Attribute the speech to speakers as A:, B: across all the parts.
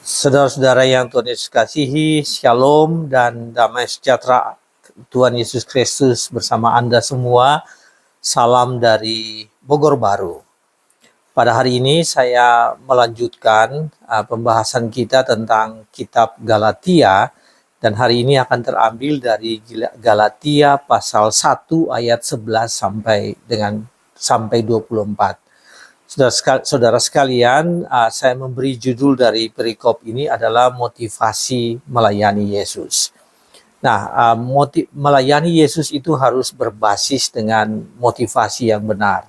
A: Saudara-saudara yang Tuhan Yesus kasihi, Shalom dan damai sejahtera Tuhan Yesus Kristus bersama Anda semua. Salam dari Bogor Baru. Pada hari ini saya melanjutkan pembahasan kita tentang kitab Galatia, dan hari ini akan terambil dari Galatia pasal 1 ayat 11 sampai 24. Saudara sekalian, saya memberi judul dari perikop ini adalah motivasi melayani Yesus. Nah, melayani Yesus itu harus berbasis dengan motivasi yang benar.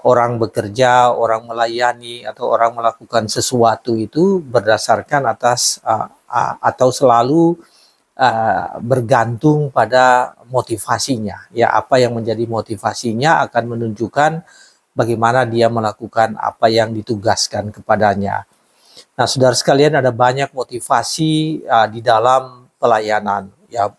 A: Orang bekerja, orang melayani, atau orang melakukan sesuatu itu berdasarkan atas atau selalu bergantung pada motivasinya. Ya, apa yang menjadi motivasinya akan menunjukkan bagaimana dia melakukan apa yang ditugaskan kepadanya. Nah, saudara sekalian, ada banyak motivasi di dalam pelayanan. Ya,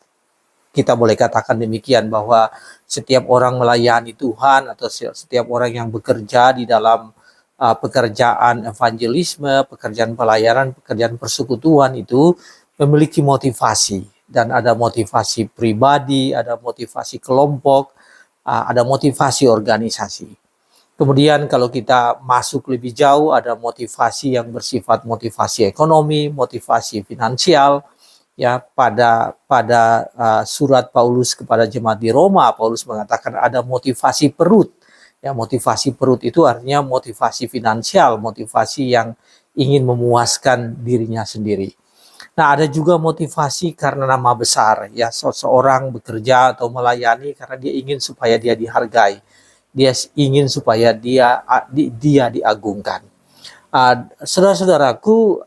A: kita boleh katakan demikian bahwa setiap orang melayani Tuhan atau setiap orang yang bekerja di dalam pekerjaan evangelisme, pekerjaan pelayanan, pekerjaan persekutuan itu memiliki motivasi. Dan ada motivasi pribadi, ada motivasi kelompok, ada motivasi organisasi. Kemudian kalau kita masuk lebih jauh, ada motivasi yang bersifat motivasi ekonomi, motivasi finansial. Ya, pada surat Paulus kepada jemaat di Roma, Paulus mengatakan ada motivasi perut. Ya, motivasi perut itu artinya motivasi finansial, motivasi yang ingin memuaskan dirinya sendiri. Nah, ada juga motivasi karena nama besar. Ya, seseorang bekerja atau melayani karena dia ingin supaya dia dihargai. Dia ingin supaya dia diagungkan. Saudara-saudaraku,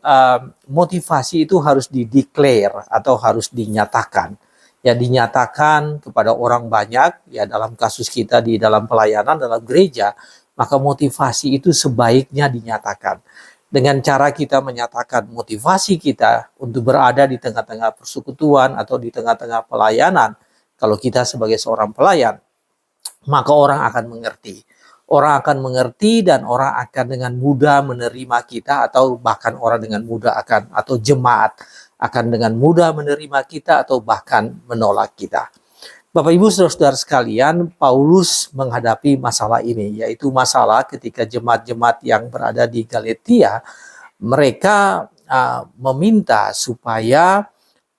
A: motivasi itu harus dideklar atau harus dinyatakan. Ya, dinyatakan kepada orang banyak, ya dalam kasus kita di dalam pelayanan, dalam gereja, maka motivasi itu sebaiknya dinyatakan. Dengan cara kita menyatakan motivasi kita untuk berada di tengah-tengah persekutuan atau di tengah-tengah pelayanan, kalau kita sebagai seorang pelayan, maka orang akan mengerti. Orang akan mengerti dan orang akan dengan mudah menerima kita, atau bahkan orang dengan mudah akan, atau jemaat akan dengan mudah menerima kita atau bahkan menolak kita. Bapak Ibu saudara-saudara sekalian, Paulus menghadapi masalah ini, yaitu masalah ketika jemaat-jemaat yang berada di Galatia, mereka meminta supaya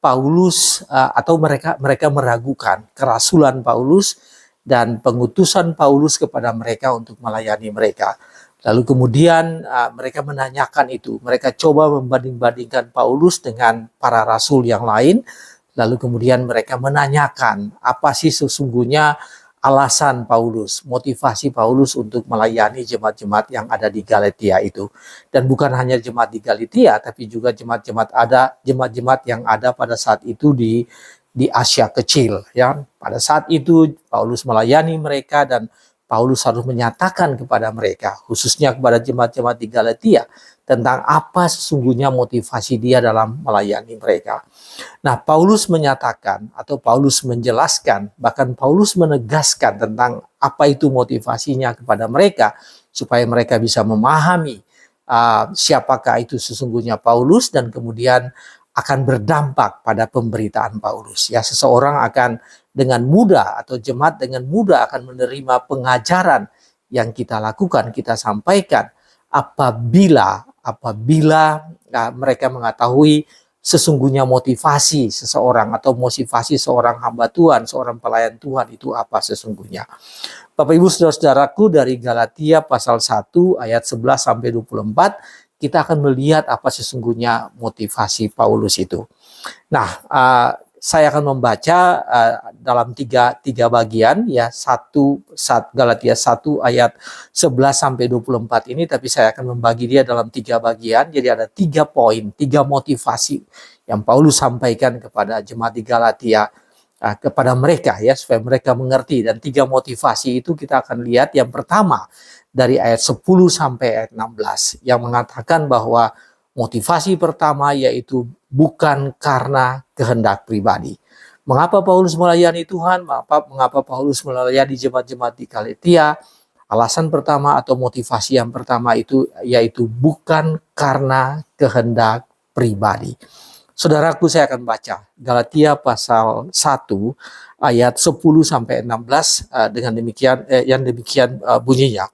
A: Paulus atau mereka meragukan kerasulan Paulus dan pengutusan Paulus kepada mereka untuk melayani mereka. Lalu kemudian mereka menanyakan itu. Mereka coba membanding-bandingkan Paulus dengan para rasul yang lain. Lalu kemudian mereka menanyakan apa sih sesungguhnya alasan Paulus, motivasi Paulus untuk melayani jemaat-jemaat yang ada di Galatia itu. Dan bukan hanya jemaat di Galatia, tapi juga jemaat-jemaat yang ada pada saat itu di Asia Kecil. Ya, pada saat itu Paulus melayani mereka dan Paulus harus menyatakan kepada mereka, khususnya kepada jemaat-jemaat di Galatia, tentang apa sesungguhnya motivasi dia dalam melayani mereka. Nah, Paulus menyatakan atau Paulus menjelaskan, bahkan Paulus menegaskan tentang apa itu motivasinya kepada mereka, supaya mereka bisa memahami siapakah itu sesungguhnya Paulus, dan kemudian akan berdampak pada pemberitaan Paulus. Ya, seseorang akan dengan mudah atau jemaat dengan mudah akan menerima pengajaran yang kita lakukan, kita sampaikan apabila mereka mengetahui sesungguhnya motivasi seseorang atau motivasi seorang hamba Tuhan, seorang pelayan Tuhan itu apa sesungguhnya. Bapak Ibu saudara-saudaraku, dari Galatia pasal 1 ayat 11 sampai 24 kita akan melihat apa sesungguhnya motivasi Paulus itu. Nah, saya akan membaca dalam tiga bagian, ya, Galatia 1 ayat 11 sampai 24 ini, tapi saya akan membagi dia dalam 3 bagian. Jadi ada 3 poin, 3 motivasi yang Paulus sampaikan kepada jemaat di Galatia, kepada mereka, ya, supaya mereka mengerti. Dan 3 motivasi itu kita akan lihat. Yang pertama dari ayat 10 sampai ayat 16 yang mengatakan bahwa motivasi pertama yaitu bukan karena kehendak pribadi. Mengapa Paulus melayani Tuhan? Mengapa Paulus melayani jemaat-jemaat di Galatia? Alasan pertama atau motivasi yang pertama itu yaitu bukan karena kehendak pribadi. Saudaraku, saya akan baca Galatia pasal 1 ayat 10 sampai 16 dengan demikian yang demikian bunyinya.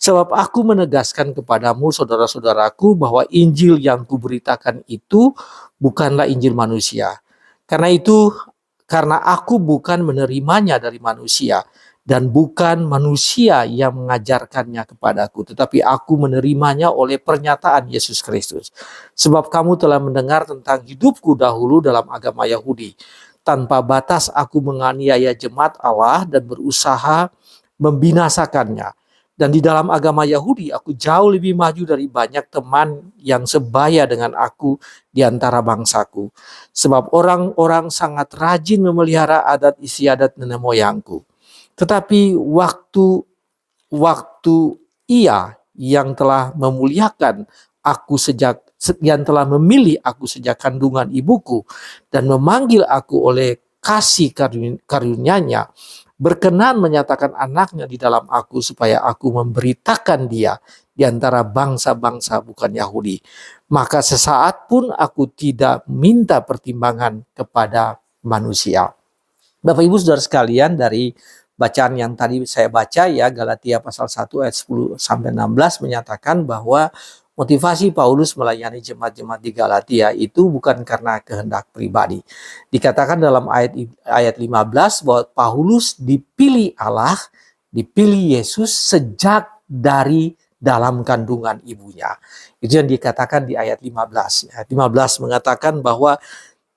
A: Sebab aku menegaskan kepadamu saudara-saudaraku bahwa Injil yang kuberitakan itu bukanlah Injil manusia. Karena aku bukan menerimanya dari manusia dan bukan manusia yang mengajarkannya kepadaku, tetapi aku menerimanya oleh pernyataan Yesus Kristus. Sebab kamu telah mendengar tentang hidupku dahulu dalam agama Yahudi. Tanpa batas aku menganiaya jemaat Allah dan berusaha membinasakannya. Dan di dalam agama Yahudi aku jauh lebih maju dari banyak teman yang sebaya dengan aku di antara bangsaku. Sebab orang-orang sangat rajin memelihara adat istiadat nenek moyangku. Tetapi waktu Ia yang telah memuliakan aku yang telah memilih aku sejak kandungan ibuku dan memanggil aku oleh kasih karunia-Nya, berkenan menyatakan anaknya di dalam aku supaya aku memberitakan dia di antara bangsa-bangsa bukan Yahudi. Maka sesaat pun aku tidak minta pertimbangan kepada manusia. Bapak Ibu Saudara sekalian, dari bacaan yang tadi saya baca ya, Galatia pasal 1 ayat 10 sampai 16 menyatakan bahwa motivasi Paulus melayani jemaat-jemaat di Galatia itu bukan karena kehendak pribadi. Dikatakan dalam ayat 15 bahwa Paulus dipilih Allah, dipilih Yesus sejak dari dalam kandungan ibunya. Itu yang dikatakan di ayat 15. Ayat 15 mengatakan bahwa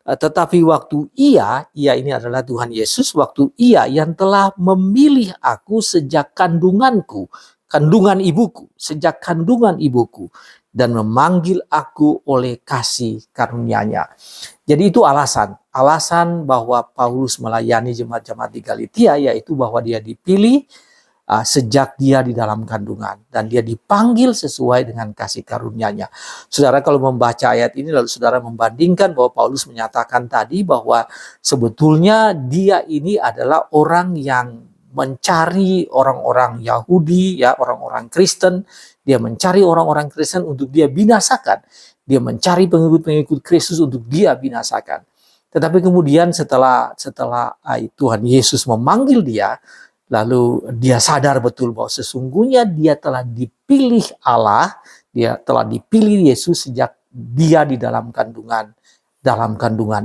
A: tetapi waktu ia ini adalah Tuhan Yesus, waktu ia yang telah memilih aku sejak kandungan ibuku, dan memanggil aku oleh kasih karunia-Nya. Jadi itu alasan bahwa Paulus melayani jemaat-jemaat di Galatia, yaitu bahwa dia dipilih sejak dia di dalam kandungan dan dia dipanggil sesuai dengan kasih karunia-Nya. Saudara, kalau membaca ayat ini lalu saudara membandingkan bahwa Paulus menyatakan tadi bahwa sebetulnya dia ini adalah orang yang mencari orang-orang Yahudi, ya, orang-orang Kristen. Dia mencari orang-orang Kristen untuk dia binasakan. Dia mencari pengikut-pengikut Kristus untuk dia binasakan. Tetapi kemudian setelah Tuhan Yesus memanggil dia, lalu dia sadar betul bahwa sesungguhnya dia telah dipilih Allah, dia telah dipilih Yesus sejak dia di dalam kandungan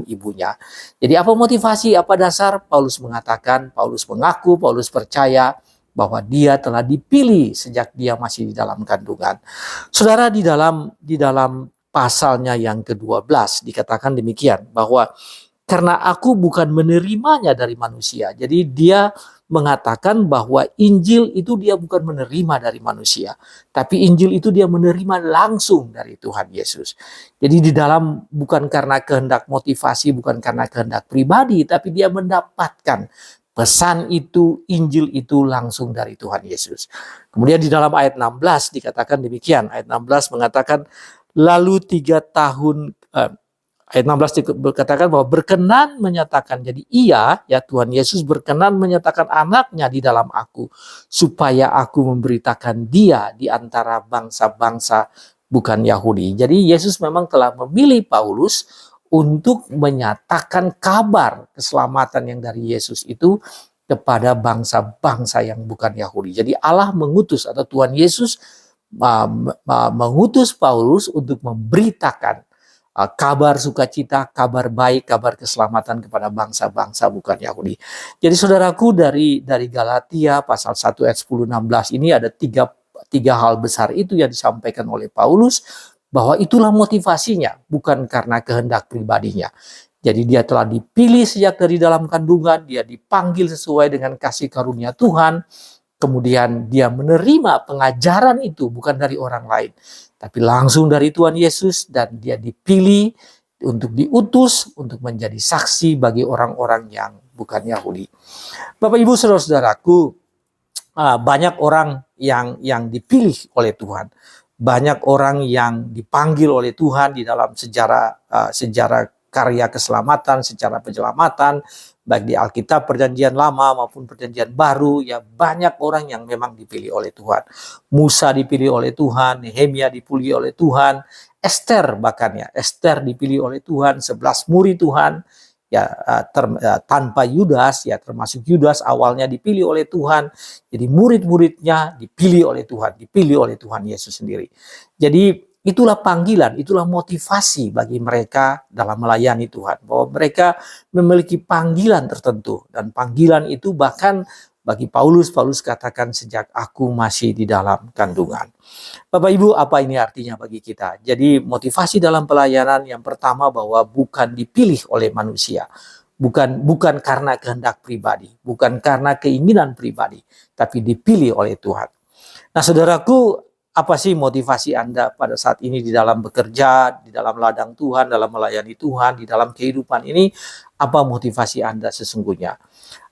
A: ibunya. Jadi apa motivasi, apa dasar? Paulus mengaku, Paulus percaya bahwa dia telah dipilih sejak dia masih di dalam kandungan. Saudara, di dalam pasalnya yang ke-12 dikatakan demikian, bahwa karena aku bukan menerimanya dari manusia. Jadi dia mengatakan bahwa Injil itu dia bukan menerima dari manusia, tapi Injil itu dia menerima langsung dari Tuhan Yesus. Jadi di dalam bukan karena kehendak motivasi, bukan karena kehendak pribadi, tapi dia mendapatkan pesan itu, Injil itu langsung dari Tuhan Yesus. Kemudian di dalam ayat 16 dikatakan demikian. Ayat 16 mengatakan lalu 3 tahun ayat 16 berkatakan bahwa berkenan menyatakan, jadi ia, ya Tuhan Yesus berkenan menyatakan anaknya di dalam aku, supaya aku memberitakan dia di antara bangsa-bangsa bukan Yahudi. Jadi Yesus memang telah memilih Paulus untuk menyatakan kabar keselamatan yang dari Yesus itu kepada bangsa-bangsa yang bukan Yahudi. Jadi Allah mengutus, atau Tuhan Yesus mengutus Paulus untuk memberitakan kabar sukacita, kabar baik, kabar keselamatan kepada bangsa-bangsa bukan Yahudi. Jadi saudaraku, dari Galatia pasal 1 ayat 10-16 ini ada tiga hal besar itu yang disampaikan oleh Paulus, bahwa itulah motivasinya, bukan karena kehendak pribadinya. Jadi dia telah dipilih sejak dari dalam kandungan, dia dipanggil sesuai dengan kasih karunia Tuhan, kemudian dia menerima pengajaran itu bukan dari orang lain, tapi langsung dari Tuhan Yesus, dan dia dipilih untuk diutus untuk menjadi saksi bagi orang-orang yang bukan Yahudi. Bapak Ibu Saudara-saudaraku, banyak orang yang dipilih oleh Tuhan, banyak orang yang dipanggil oleh Tuhan di dalam sejarah karya keselamatan, secara penyelamatan, baik di Alkitab Perjanjian Lama maupun Perjanjian Baru, ya banyak orang yang memang dipilih oleh Tuhan. Musa dipilih oleh Tuhan, Nehemia dipilih oleh Tuhan, Esther bahkan ya, Esther dipilih oleh Tuhan, 11 murid Tuhan, ya tanpa Yudas, ya termasuk Yudas awalnya dipilih oleh Tuhan. Jadi murid-muridnya dipilih oleh Tuhan Yesus sendiri. Jadi itulah panggilan, itulah motivasi bagi mereka dalam melayani Tuhan, bahwa mereka memiliki panggilan tertentu, dan panggilan itu bahkan bagi Paulus katakan sejak aku masih di dalam kandungan. Bapak Ibu, apa ini artinya bagi kita? Jadi motivasi dalam pelayanan yang pertama bahwa bukan dipilih oleh manusia, bukan karena kehendak pribadi, bukan karena keinginan pribadi, tapi dipilih oleh Tuhan. Nah, saudaraku, apa sih motivasi Anda pada saat ini di dalam bekerja, di dalam ladang Tuhan, dalam melayani Tuhan, di dalam kehidupan ini? Apa motivasi Anda sesungguhnya?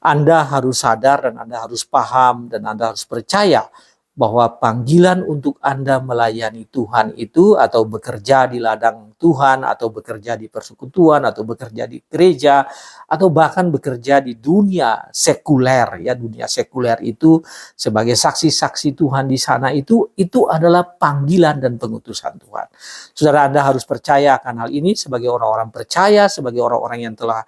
A: Anda harus sadar dan Anda harus paham dan Anda harus percaya bahwa panggilan untuk Anda melayani Tuhan itu, atau bekerja di ladang Tuhan, atau bekerja di persekutuan, atau bekerja di gereja, atau bahkan bekerja di dunia sekuler, ya dunia sekuler itu sebagai saksi-saksi Tuhan di sana, itu adalah panggilan dan pengutusan Tuhan. Saudara, Anda harus percaya akan hal ini sebagai orang-orang percaya, sebagai orang-orang yang telah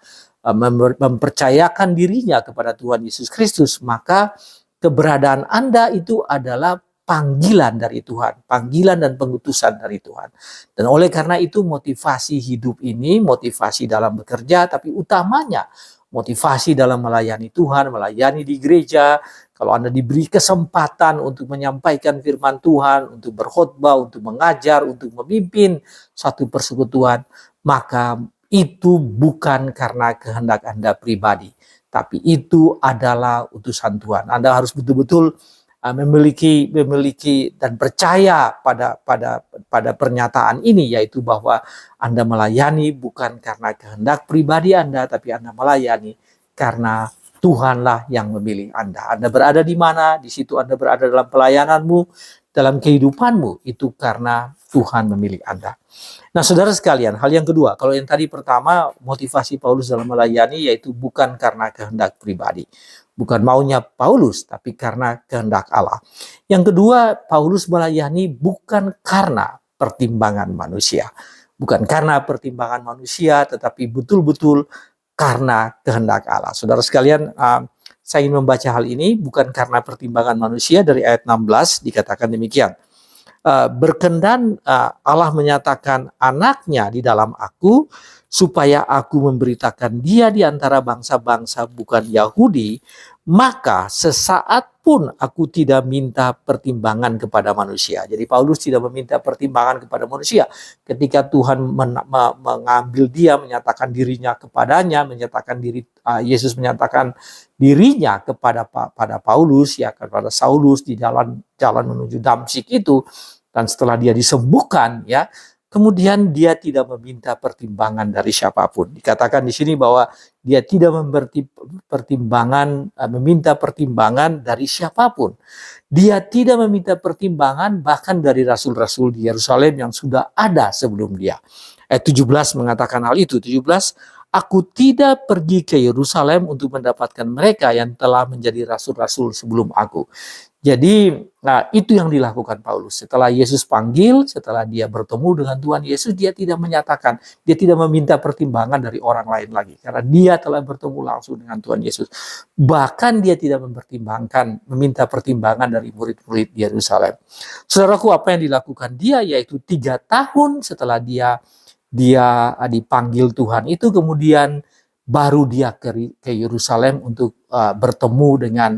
A: mempercayakan dirinya kepada Tuhan Yesus Kristus, maka keberadaan Anda itu adalah panggilan dari Tuhan, panggilan dan pengutusan dari Tuhan. Dan oleh karena itu motivasi hidup ini, motivasi dalam bekerja, tapi utamanya motivasi dalam melayani Tuhan, melayani di gereja. Kalau Anda diberi kesempatan untuk menyampaikan firman Tuhan, untuk berkhotbah, untuk mengajar, untuk memimpin satu persekutuan, maka itu bukan karena kehendak Anda pribadi, tapi itu adalah utusan Tuhan. Anda harus betul-betul memiliki dan percaya pada pernyataan ini, yaitu bahwa Anda melayani bukan karena kehendak pribadi Anda, tapi Anda melayani karena Tuhanlah yang memilih Anda. Anda berada di mana, di situ Anda berada dalam pelayananmu, dalam kehidupanmu, itu karena Tuhan memilih Anda. Nah, saudara sekalian, hal yang kedua, kalau yang tadi pertama, motivasi Paulus dalam melayani yaitu bukan karena kehendak pribadi, bukan maunya Paulus, tapi karena kehendak Allah. Yang kedua, Paulus melayani bukan karena pertimbangan manusia, bukan karena pertimbangan manusia, tetapi betul-betul karena kehendak Allah. Saudara sekalian, saya ingin membaca hal ini, bukan karena pertimbangan manusia. Dari ayat 16 dikatakan demikian. Berkenan Allah menyatakan anaknya di dalam aku, supaya aku memberitakan dia di antara bangsa-bangsa bukan Yahudi, maka sesaat pun aku tidak minta pertimbangan kepada manusia. Jadi Paulus tidak meminta pertimbangan kepada manusia. Ketika Tuhan mengambil dia, menyatakan dirinya kepadanya, Yesus menyatakan dirinya kepada Paulus, ya kepada Saulus di jalan menuju Damsyik itu, dan setelah dia disembuhkan, ya kemudian dia tidak meminta pertimbangan dari siapapun. Dikatakan di sini bahwa dia tidak meminta pertimbangan dari siapapun. Dia tidak meminta pertimbangan bahkan dari rasul-rasul di Yerusalem yang sudah ada sebelum dia. Ayat 17 mengatakan hal itu. 17, aku tidak pergi ke Yerusalem untuk mendapatkan mereka yang telah menjadi rasul-rasul sebelum aku. Jadi itu yang dilakukan Paulus. Setelah Yesus panggil, setelah dia bertemu dengan Tuhan Yesus, dia tidak meminta pertimbangan dari orang lain lagi. Karena dia telah bertemu langsung dengan Tuhan Yesus. Bahkan dia tidak meminta pertimbangan dari murid-murid di Yerusalem. Saudaraku, apa yang dilakukan dia, yaitu 3 tahun setelah dia dipanggil Tuhan itu, kemudian baru dia ke Yerusalem untuk bertemu dengan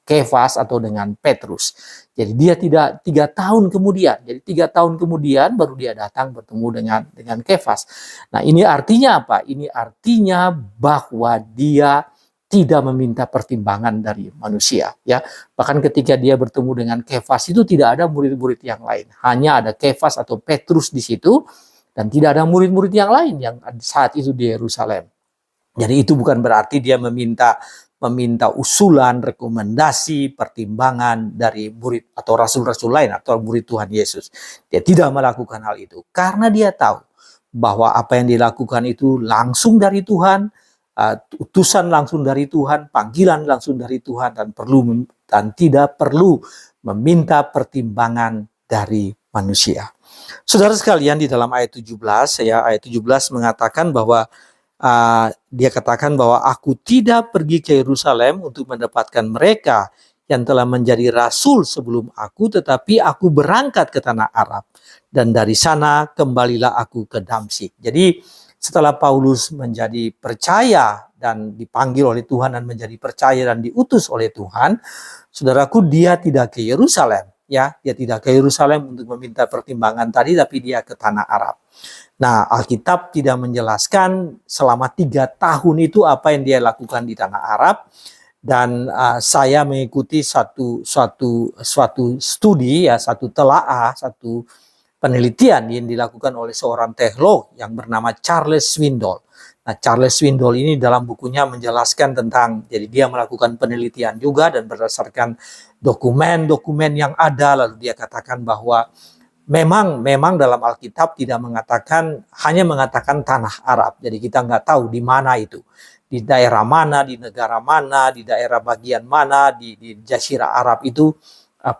A: Kefas atau dengan Petrus. Jadi dia tidak 3 tahun kemudian. Jadi 3 tahun kemudian baru dia datang bertemu dengan Kefas. Nah, ini artinya apa? Ini artinya bahwa dia tidak meminta pertimbangan dari manusia, ya. Bahkan ketika dia bertemu dengan Kefas itu tidak ada murid-murid yang lain. Hanya ada Kefas atau Petrus di situ, dan tidak ada murid-murid yang lain yang saat itu di Yerusalem. Jadi itu bukan berarti dia meminta usulan, rekomendasi, pertimbangan dari murid atau rasul-rasul lain atau murid Tuhan Yesus. Dia tidak melakukan hal itu karena dia tahu bahwa apa yang dilakukan itu langsung dari Tuhan, utusan langsung dari Tuhan, panggilan langsung dari Tuhan, dan tidak perlu meminta pertimbangan dari manusia. Saudara sekalian, di dalam ayat 17, ayat 17 mengatakan bahwa dia katakan bahwa aku tidak pergi ke Yerusalem untuk mendapatkan mereka yang telah menjadi rasul sebelum aku, tetapi aku berangkat ke tanah Arab, dan dari sana kembalilah aku ke Damsyik. Jadi setelah Paulus menjadi percaya dan dipanggil oleh Tuhan dan menjadi percaya dan diutus oleh Tuhan, saudaraku, dia tidak ke Yerusalem, ya, dia tidak ke Yerusalem untuk meminta pertimbangan tadi, tapi dia ke tanah Arab. Nah, Alkitab tidak menjelaskan selama 3 tahun itu apa yang dia lakukan di tanah Arab. Dan saya mengikuti suatu studi, ya, satu telaah, satu penelitian yang dilakukan oleh seorang teolog yang bernama Charles Swindoll. Nah, Charles Swindoll ini dalam bukunya menjelaskan tentang, jadi dia melakukan penelitian juga, dan berdasarkan dokumen-dokumen yang ada, lalu dia katakan bahwa memang dalam Alkitab tidak mengatakan, hanya mengatakan tanah Arab. Jadi kita nggak tahu di mana itu, di daerah mana, di negara mana, di daerah bagian mana, di Jazirah Arab itu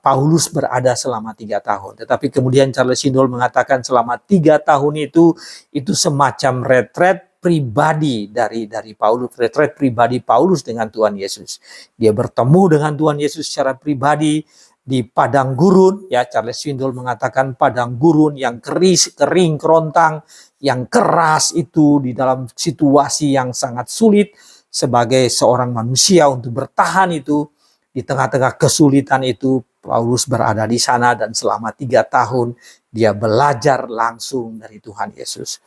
A: Paulus berada selama 3 tahun. Tetapi kemudian Charles Swindoll mengatakan selama 3 tahun itu semacam retret pribadi dari Paulus, retret pribadi Paulus dengan Tuhan Yesus. Dia bertemu dengan Tuhan Yesus secara pribadi di padang gurun, ya. Charles Swindoll mengatakan padang gurun yang kering, kerontang, yang keras itu, di dalam situasi yang sangat sulit sebagai seorang manusia untuk bertahan itu, di tengah-tengah kesulitan itu, Paulus berada di sana, dan selama 3 tahun dia belajar langsung dari Tuhan Yesus.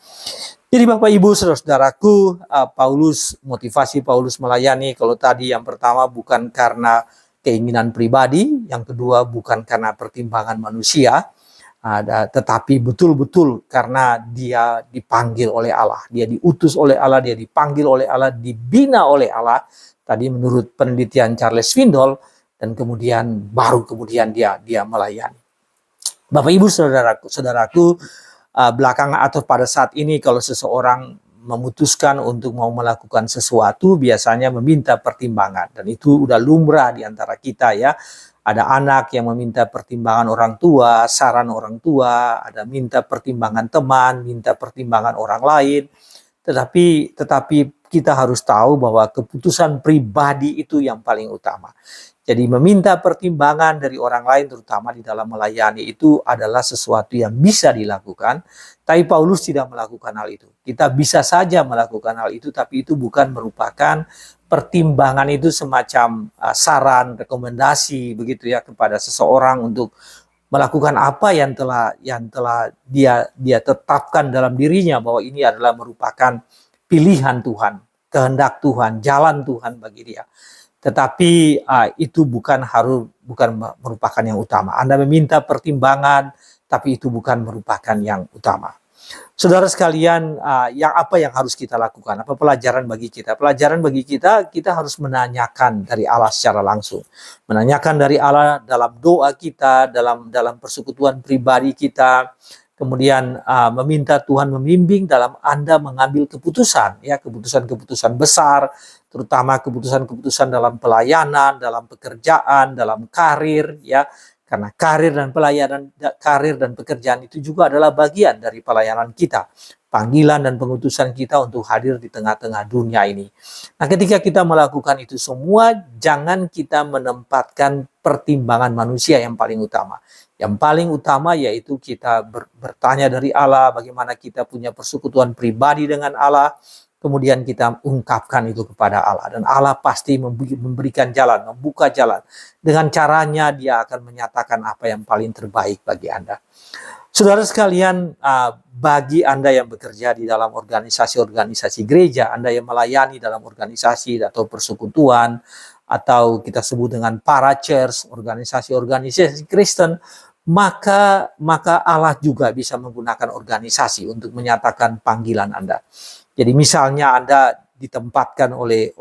A: Jadi Bapak Ibu saudara-saudaraku, motivasi Paulus melayani, kalau tadi yang pertama bukan karena keinginan pribadi, yang kedua bukan karena pertimbangan manusia, tetapi betul-betul karena dia dipanggil oleh Allah, dia diutus oleh Allah, dia dipanggil oleh Allah, dibina oleh Allah, tadi menurut penelitian Charles Swindoll, dan kemudian dia melayani. Bapak Ibu saudaraku, belakangan atau pada saat ini kalau seseorang memutuskan untuk mau melakukan sesuatu, biasanya meminta pertimbangan, dan itu udah lumrah di antara kita, ya. Ada anak yang meminta pertimbangan orang tua, saran orang tua, ada minta pertimbangan teman, minta pertimbangan orang lain. Tetapi kita harus tahu bahwa keputusan pribadi itu yang paling utama. Jadi meminta pertimbangan dari orang lain, terutama di dalam melayani, itu adalah sesuatu yang bisa dilakukan. Tapi Paulus tidak melakukan hal itu. Kita bisa saja melakukan hal itu, tapi itu bukan merupakan pertimbangan, itu semacam saran, rekomendasi begitu, ya, kepada seseorang untuk melakukan apa yang telah dia tetapkan dalam dirinya, bahwa ini adalah merupakan pilihan Tuhan, kehendak Tuhan, jalan Tuhan bagi dia. Tetapi itu bukan merupakan yang utama. Anda meminta pertimbangan, tapi itu bukan merupakan yang utama. Saudara sekalian, apa yang harus kita lakukan? Apa pelajaran bagi kita? Pelajaran bagi kita harus menanyakan dari Allah secara langsung. Menanyakan dari Allah dalam doa kita, dalam persekutuan pribadi kita. Kemudian meminta Tuhan membimbing dalam Anda mengambil keputusan, ya, keputusan-keputusan besar, terutama keputusan-keputusan dalam pelayanan, dalam pekerjaan, dalam karir, ya. Karena karir dan pekerjaan itu juga adalah bagian dari pelayanan kita, panggilan dan pengutusan kita untuk hadir di tengah-tengah dunia ini. Nah, ketika kita melakukan itu semua, jangan kita menempatkan pertimbangan manusia yang paling utama. Yang paling utama yaitu kita bertanya dari Allah, bagaimana kita punya persekutuan pribadi dengan Allah, kemudian kita ungkapkan itu kepada Allah, dan Allah pasti memberikan jalan, membuka jalan. Dengan caranya dia akan menyatakan apa yang paling terbaik bagi Anda. Saudara sekalian, bagi Anda yang bekerja di dalam organisasi-organisasi gereja, Anda yang melayani dalam organisasi atau persekutuan, atau kita sebut dengan para-church, organisasi-organisasi Kristen, maka Allah juga bisa menggunakan organisasi untuk menyatakan panggilan Anda. Jadi misalnya Anda ditempatkan oleh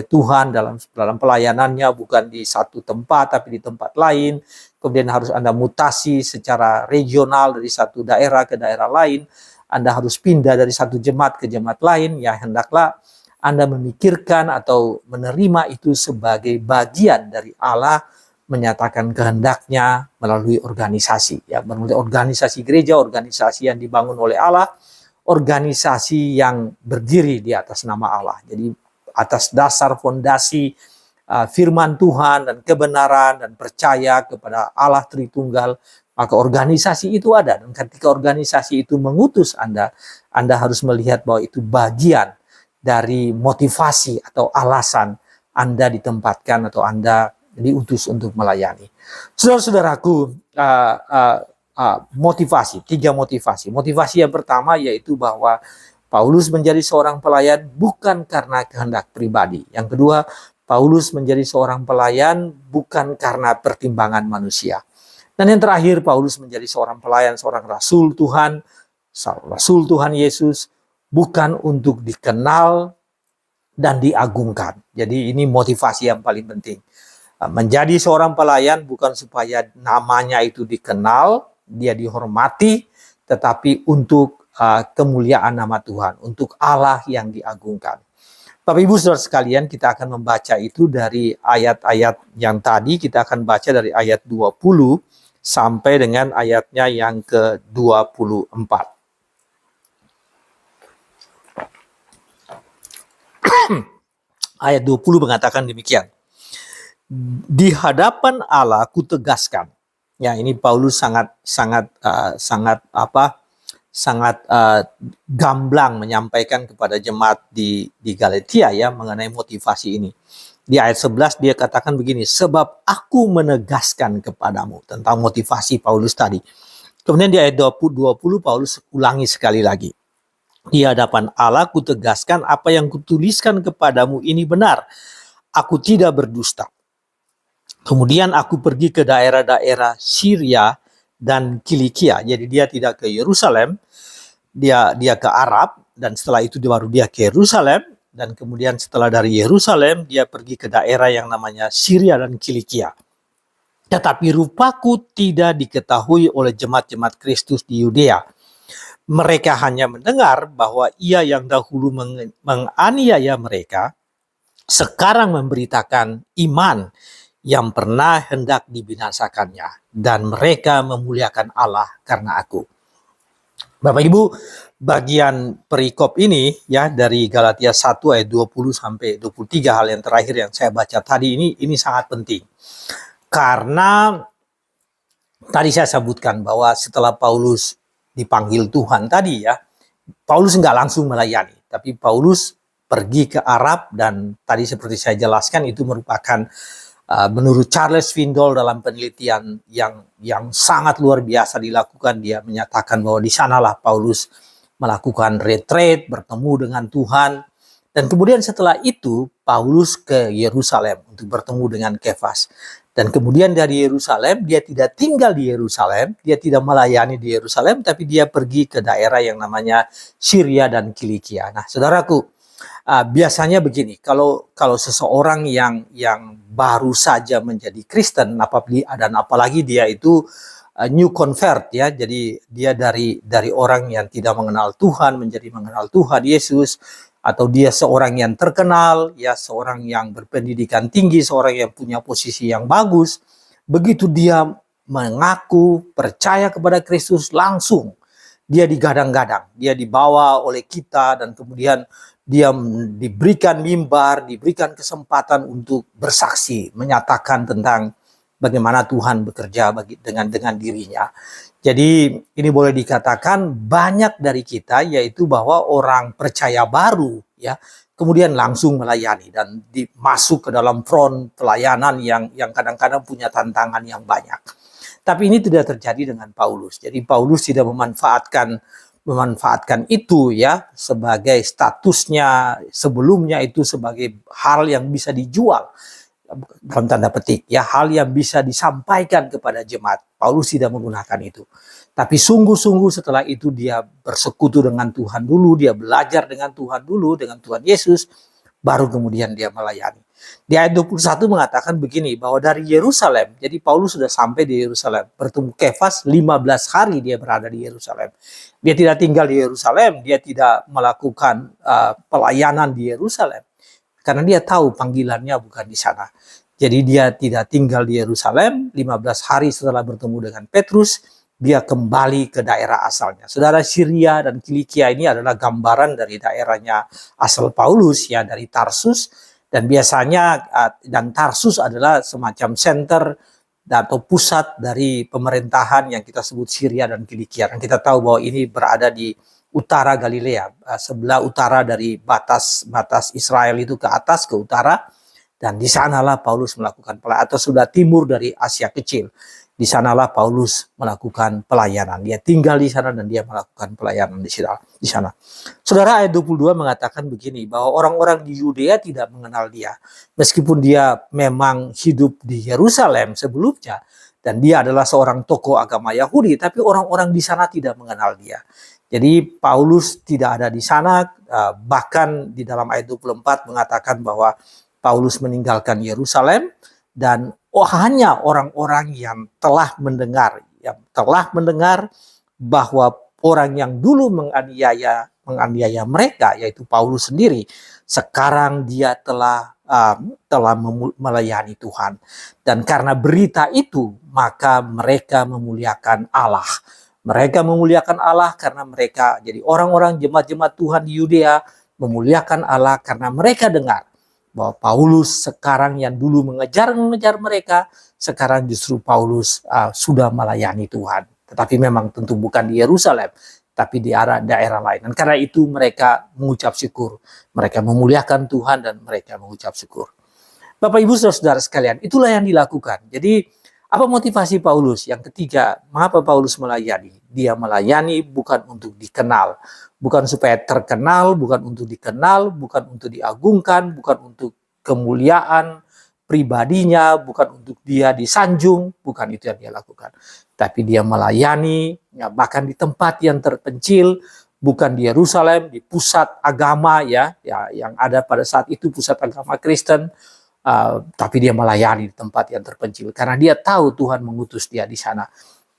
A: Tuhan dalam pelayanannya, bukan di satu tempat tapi di tempat lain, kemudian harus Anda mutasi secara regional dari satu daerah ke daerah lain. Anda harus pindah dari satu jemaat ke jemaat lain, ya hendaklah Anda memikirkan atau menerima itu sebagai bagian dari Allah menyatakan kehendaknya melalui organisasi, ya, melalui organisasi gereja, organisasi yang dibangun oleh Allah, organisasi yang berdiri di atas nama Allah. Jadi atas dasar fondasi firman Tuhan dan kebenaran dan percaya kepada Allah Tritunggal, maka organisasi itu ada. Dan ketika organisasi itu mengutus Anda harus melihat bahwa itu bagian dari motivasi atau alasan Anda ditempatkan atau Anda diutus untuk melayani. Saudara-saudaraku, motivasi, 3 motivasi. Motivasi yang pertama yaitu bahwa Paulus menjadi seorang pelayan bukan karena kehendak pribadi. Yang kedua, Paulus menjadi seorang pelayan bukan karena pertimbangan manusia. Dan yang terakhir, Paulus menjadi seorang pelayan, seorang rasul Tuhan Yesus, bukan untuk dikenal dan diagungkan. Jadi ini motivasi yang paling penting. Menjadi seorang pelayan bukan supaya namanya itu dikenal, dia dihormati, tetapi untuk kemuliaan nama Tuhan, untuk Allah yang diagungkan. Bapak Ibu Saudara sekalian, kita akan membaca itu dari ayat-ayat yang tadi, kita akan baca dari ayat 20 sampai dengan ayatnya yang ke-24. Ayat 20 mengatakan demikian. Di hadapan Allah kutegaskan. Ya, ini Paulus sangat gamblang menyampaikan kepada jemaat di Galatia, ya, mengenai motivasi ini. Di ayat 11 dia katakan begini, sebab aku menegaskan kepadamu, tentang motivasi Paulus tadi. Kemudian di ayat 20 Paulus ulangi sekali lagi. Di hadapan Allah kutegaskan apa yang kutuliskan kepadamu ini benar. Aku tidak berdusta. Kemudian aku pergi ke daerah-daerah Syria dan Kilikia. Jadi dia tidak ke Yerusalem, dia ke Arab, dan setelah itu baru dia ke Yerusalem, dan kemudian setelah dari Yerusalem dia pergi ke daerah yang namanya Syria dan Kilikia. Tetapi rupaku tidak diketahui oleh jemaat-jemaat Kristus di Yudea. Mereka hanya mendengar bahwa ia yang dahulu menganiaya mereka sekarang memberitakan iman yang pernah hendak dibinasakannya, dan mereka memuliakan Allah karena aku. Bapak Ibu, bagian perikop ini, ya, dari Galatia 1 ayat 20 sampai 23, hal yang terakhir yang saya baca tadi ini sangat penting. Karena tadi saya sebutkan bahwa setelah Paulus dipanggil Tuhan tadi, ya, Paulus nggak langsung melayani, tapi Paulus pergi ke Arab, dan tadi seperti saya jelaskan itu merupakan menurut Charles Swindoll dalam penelitian yang sangat luar biasa dilakukan, dia menyatakan bahwa di sanalah Paulus melakukan retreat, bertemu dengan Tuhan, dan kemudian setelah itu Paulus ke Yerusalem untuk bertemu dengan Kefas. Dan kemudian dari Yerusalem dia tidak tinggal di Yerusalem, dia tidak melayani di Yerusalem, tapi dia pergi ke daerah yang namanya Syria dan Kilikia. Nah, saudaraku, biasanya begini, kalau seseorang yang baru saja menjadi Kristen, apalagi dia itu new convert, ya, jadi dia dari orang yang tidak mengenal Tuhan menjadi mengenal Tuhan Yesus, atau dia seorang yang terkenal, ya, seorang yang berpendidikan tinggi, seorang yang punya posisi yang bagus, begitu dia mengaku percaya kepada Kristus, langsung dia digadang-gadang, dia dibawa oleh kita, dan kemudian dia diberikan mimbar, diberikan kesempatan untuk bersaksi, menyatakan tentang bagaimana Tuhan bekerja dengan dirinya. Jadi ini boleh dikatakan banyak dari kita, yaitu bahwa orang percaya baru, ya, kemudian langsung melayani dan masuk ke dalam front pelayanan yang kadang-kadang punya tantangan yang banyak. Tapi ini tidak terjadi dengan Paulus. Jadi Paulus tidak memanfaatkan itu, ya, sebagai statusnya sebelumnya itu sebagai hal yang bisa dijual, dalam tanda petik, ya, hal yang bisa disampaikan kepada jemaat. Paulus tidak menggunakan itu. Tapi sungguh-sungguh setelah itu dia bersekutu dengan Tuhan dulu, dia belajar dengan Tuhan dulu, dengan Tuhan Yesus, baru kemudian dia melayani. Di ayat 21 mengatakan begini, bahwa dari Yerusalem, jadi Paulus sudah sampai di Yerusalem, bertemu Kefas 15 hari dia berada di Yerusalem. Dia tidak tinggal di Yerusalem, dia tidak melakukan pelayanan di Yerusalem, karena dia tahu panggilannya bukan di sana. Jadi dia tidak tinggal di Yerusalem, 15 hari setelah bertemu dengan Petrus, dia kembali ke daerah asalnya. Saudara, Syria dan Kilikia ini adalah gambaran dari daerahnya asal Paulus, ya, dari Tarsus. Dan biasanya dan Tarsus adalah semacam center atau pusat dari pemerintahan yang kita sebut Syria dan Kilikia. Dan kita tahu bahwa ini berada di utara Galilea, sebelah utara dari batas Israel itu ke atas, ke utara. Dan di sanalah Paulus melakukan pelayanan, atau sudah timur dari Asia Kecil. Di sanalah Paulus melakukan pelayanan. Dia tinggal di sana dan dia melakukan pelayanan di sana. Saudara, ayat 22 mengatakan begini, bahwa orang-orang di Yudea tidak mengenal dia. Meskipun dia memang hidup di Yerusalem sebelumnya, dan dia adalah seorang tokoh agama Yahudi, tapi orang-orang di sana tidak mengenal dia. Jadi Paulus tidak ada di sana, bahkan di dalam ayat 24 mengatakan bahwa Paulus meninggalkan Yerusalem, dan hanya orang-orang yang telah mendengar bahwa orang yang dulu menganiaya mereka, yaitu Paulus sendiri, sekarang dia telah melayani Tuhan. Dan karena berita itu, maka mereka memuliakan Allah. Mereka memuliakan Allah karena mereka, jadi orang-orang jemaat-jemaat Tuhan di Yudea memuliakan Allah karena mereka dengar bahwa Paulus sekarang yang dulu mengejar mereka, sekarang justru Paulus sudah melayani Tuhan. Tetapi memang tentu bukan di Yerusalem, tapi di daerah lain. Dan karena itu mereka mengucap syukur. Mereka memuliakan Tuhan dan mereka mengucap syukur. Bapak, Ibu, Saudara sekalian, itulah yang dilakukan. Jadi apa motivasi Paulus? Yang ketiga, mengapa Paulus melayani? Dia melayani bukan untuk dikenal, bukan supaya terkenal, bukan untuk dikenal, bukan untuk diagungkan, bukan untuk kemuliaan pribadinya, bukan untuk dia disanjung, bukan itu yang dia lakukan. Tapi dia melayani, ya, bahkan di tempat yang terpencil, bukan di Yerusalem, di pusat agama, ya yang ada pada saat itu pusat agama Kristen. Tapi dia melayani di tempat yang terpencil karena dia tahu Tuhan mengutus dia di sana.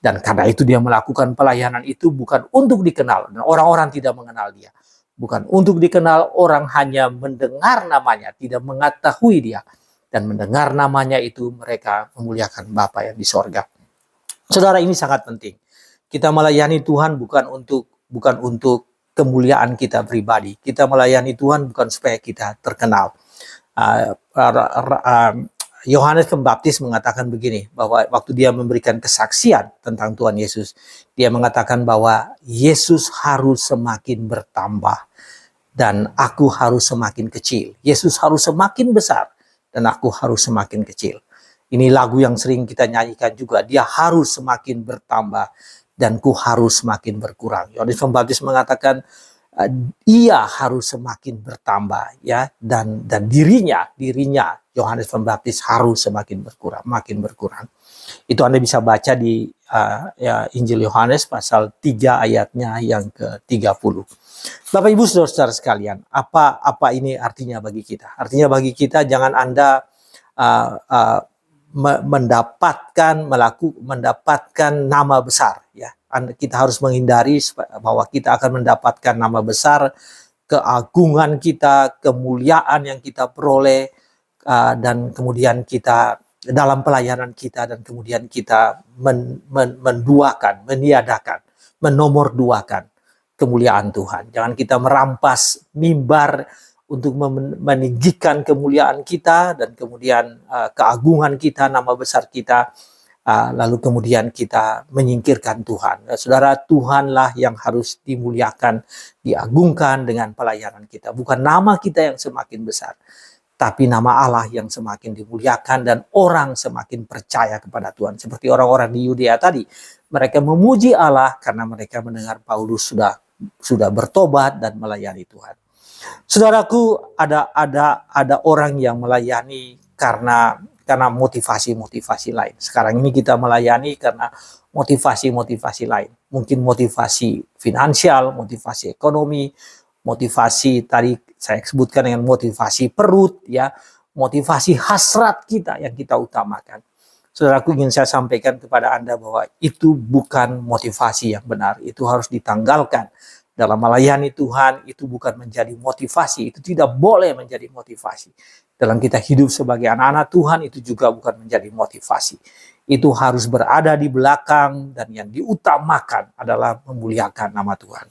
A: Dan karena itu dia melakukan pelayanan itu bukan untuk dikenal, dan orang-orang tidak mengenal dia. Bukan untuk dikenal, orang hanya mendengar namanya, tidak mengetahui dia. Dan mendengar namanya itu mereka memuliakan Bapa yang di sorga. Saudara, ini sangat penting. Kita melayani Tuhan bukan untuk kemuliaan kita pribadi. Kita melayani Tuhan bukan supaya kita terkenal. Yohanes Pembaptis mengatakan begini, bahwa waktu dia memberikan kesaksian tentang Tuhan Yesus, dia mengatakan bahwa Yesus harus semakin bertambah dan aku harus semakin kecil. Yesus harus semakin besar dan aku harus semakin kecil. Ini lagu yang sering kita nyanyikan juga, dia harus semakin bertambah dan ku harus semakin berkurang. Yohanes Pembaptis mengatakan ia harus semakin bertambah, ya, dan dirinya Yohanes Pembaptis harus semakin berkurang. Itu Anda bisa baca di Injil Yohanes pasal 3 ayatnya yang ke-30. Bapak, Ibu, Saudara sekalian, apa ini artinya bagi kita? Artinya bagi kita, jangan Anda mendapatkan nama besar, ya. Kita harus menghindari bahwa kita akan mendapatkan nama besar, keagungan kita, kemuliaan yang kita peroleh, dan kemudian kita dalam pelayanan kita, dan kemudian kita meniadakan, menomorduakan kemuliaan Tuhan. Jangan kita merampas mimbar untuk meninggikan kemuliaan kita dan kemudian keagungan kita, nama besar kita, lalu kemudian kita menyingkirkan Tuhan. Saudara, Tuhanlah yang harus dimuliakan, diagungkan dengan pelayanan kita. Bukan nama kita yang semakin besar, tapi nama Allah yang semakin dimuliakan dan orang semakin percaya kepada Tuhan. Seperti orang-orang di Yudea tadi, mereka memuji Allah karena mereka mendengar Paulus sudah bertobat dan melayani Tuhan. Saudaraku, ada orang yang melayani karena motivasi lain. Sekarang ini kita melayani karena motivasi lain. Mungkin motivasi finansial, motivasi ekonomi, motivasi tadi saya sebutkan dengan motivasi perut, ya, motivasi hasrat kita yang kita utamakan. Saudaraku, ingin saya sampaikan kepada Anda bahwa itu bukan motivasi yang benar. Itu harus ditanggalkan. Dalam melayani Tuhan, itu bukan menjadi motivasi. Itu tidak boleh menjadi motivasi. Dalam kita hidup sebagai anak-anak Tuhan, itu juga bukan menjadi motivasi. Itu harus berada di belakang, dan yang diutamakan adalah memuliakan nama Tuhan.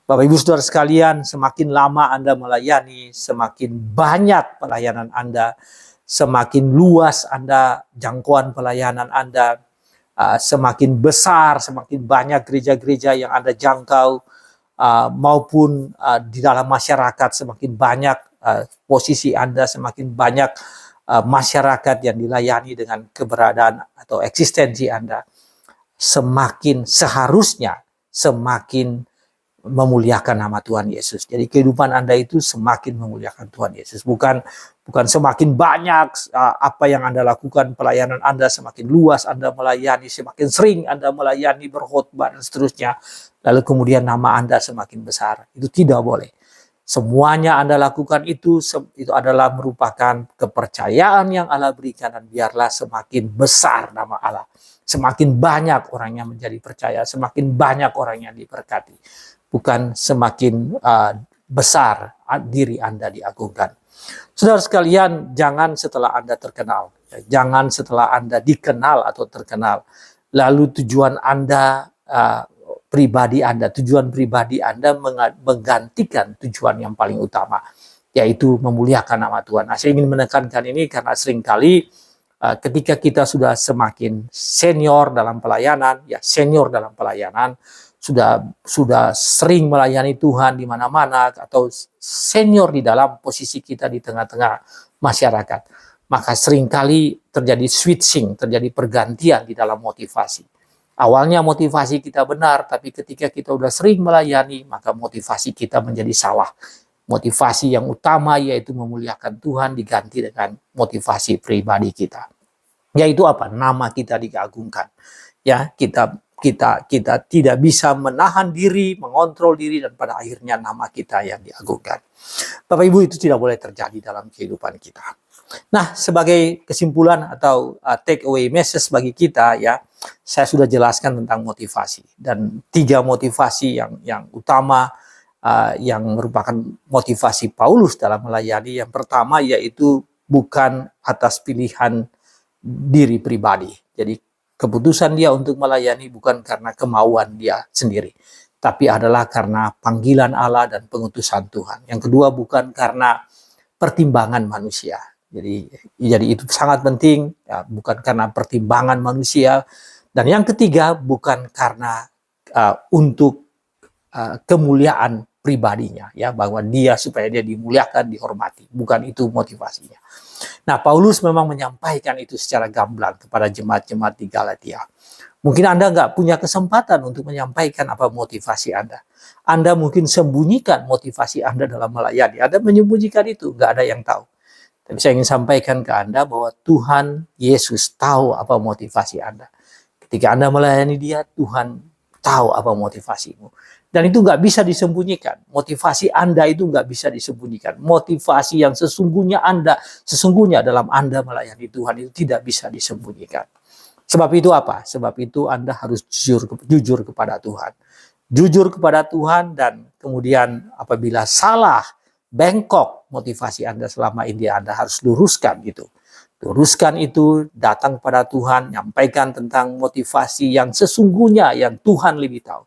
A: Bapak Ibu Saudara sekalian, semakin lama Anda melayani, semakin banyak pelayanan Anda, semakin luas Anda, jangkauan pelayanan Anda, semakin besar, semakin banyak gereja-gereja yang Anda jangkau, maupun di dalam masyarakat semakin banyak posisi Anda, semakin banyak masyarakat yang dilayani dengan keberadaan atau eksistensi Anda, semakin seharusnya semakin memuliakan nama Tuhan Yesus. Jadi kehidupan Anda itu semakin memuliakan Tuhan Yesus. Bukan semakin banyak apa yang Anda lakukan, pelayanan Anda semakin luas Anda melayani, semakin sering Anda melayani, berkhotbah dan seterusnya, lalu kemudian nama Anda semakin besar. Itu tidak boleh. Semuanya Anda lakukan itu adalah merupakan kepercayaan yang Allah berikan, dan biarlah semakin besar nama Allah. Semakin banyak orang yang menjadi percaya, semakin banyak orang yang diberkati. Bukan semakin besar diri Anda diagungkan. Saudara sekalian, jangan setelah Anda terkenal, jangan setelah Anda dikenal atau terkenal, lalu tujuan Anda pribadi Anda, tujuan pribadi Anda menggantikan tujuan yang paling utama, yaitu memuliakan nama Tuhan. Nah, saya ingin menekankan ini karena seringkali ketika kita sudah semakin senior dalam pelayanan, sudah sering melayani Tuhan di mana-mana, atau senior di dalam posisi kita di tengah-tengah masyarakat, maka seringkali terjadi switching, terjadi pergantian di dalam motivasi. Awalnya motivasi kita benar, tapi ketika kita sudah sering melayani, maka motivasi kita menjadi salah. Motivasi yang utama yaitu memuliakan Tuhan diganti dengan motivasi pribadi kita. Yaitu apa? Nama kita diagungkan. Ya, kita tidak bisa menahan diri, mengontrol diri, dan pada akhirnya nama kita yang diagungkan. Bapak Ibu, itu tidak boleh terjadi dalam kehidupan kita. Nah, sebagai kesimpulan atau take away message bagi kita, ya, saya sudah jelaskan tentang motivasi, dan 3 motivasi yang utama yang merupakan motivasi Paulus dalam melayani. Yang pertama yaitu bukan atas pilihan diri pribadi. Jadi keputusan dia untuk melayani bukan karena kemauan dia sendiri, tapi adalah karena panggilan Allah dan pengutusan Tuhan. Yang kedua, bukan karena pertimbangan manusia. Jadi itu sangat penting, ya, bukan karena pertimbangan manusia. Dan yang ketiga, bukan karena untuk kemuliaan pribadinya, ya, bahwa supaya dia dimuliakan, dihormati. Bukan itu motivasinya. Nah, Paulus memang menyampaikan itu secara gamblang kepada jemaat-jemaat di Galatia. Mungkin Anda nggak punya kesempatan untuk menyampaikan apa motivasi Anda. Anda mungkin sembunyikan motivasi Anda dalam melayani. Anda menyembunyikan itu, nggak ada yang tahu. Tapi saya ingin sampaikan ke Anda bahwa Tuhan Yesus tahu apa motivasi Anda. Ketika Anda melayani Dia, Tuhan tahu apa motivasimu. Dan itu nggak bisa disembunyikan. Motivasi Anda itu nggak bisa disembunyikan. Motivasi yang sesungguhnya dalam Anda melayani Tuhan itu tidak bisa disembunyikan. Sebab itu apa? Sebab itu Anda harus jujur kepada Tuhan. Jujur kepada Tuhan, dan kemudian apabila salah, bengkok motivasi Anda selama ini, Anda harus luruskan itu. Luruskan itu, datang pada Tuhan, nyampaikan tentang motivasi yang sesungguhnya yang Tuhan lebih tahu.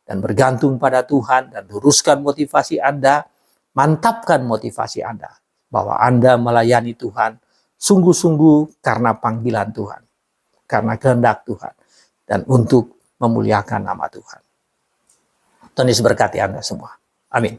A: Dan bergantung pada Tuhan, dan luruskan motivasi Anda, mantapkan motivasi Anda, bahwa Anda melayani Tuhan sungguh-sungguh karena panggilan Tuhan, karena kehendak Tuhan, dan untuk memuliakan nama Tuhan. Tuhan Yesus berkati Anda semua. Amin.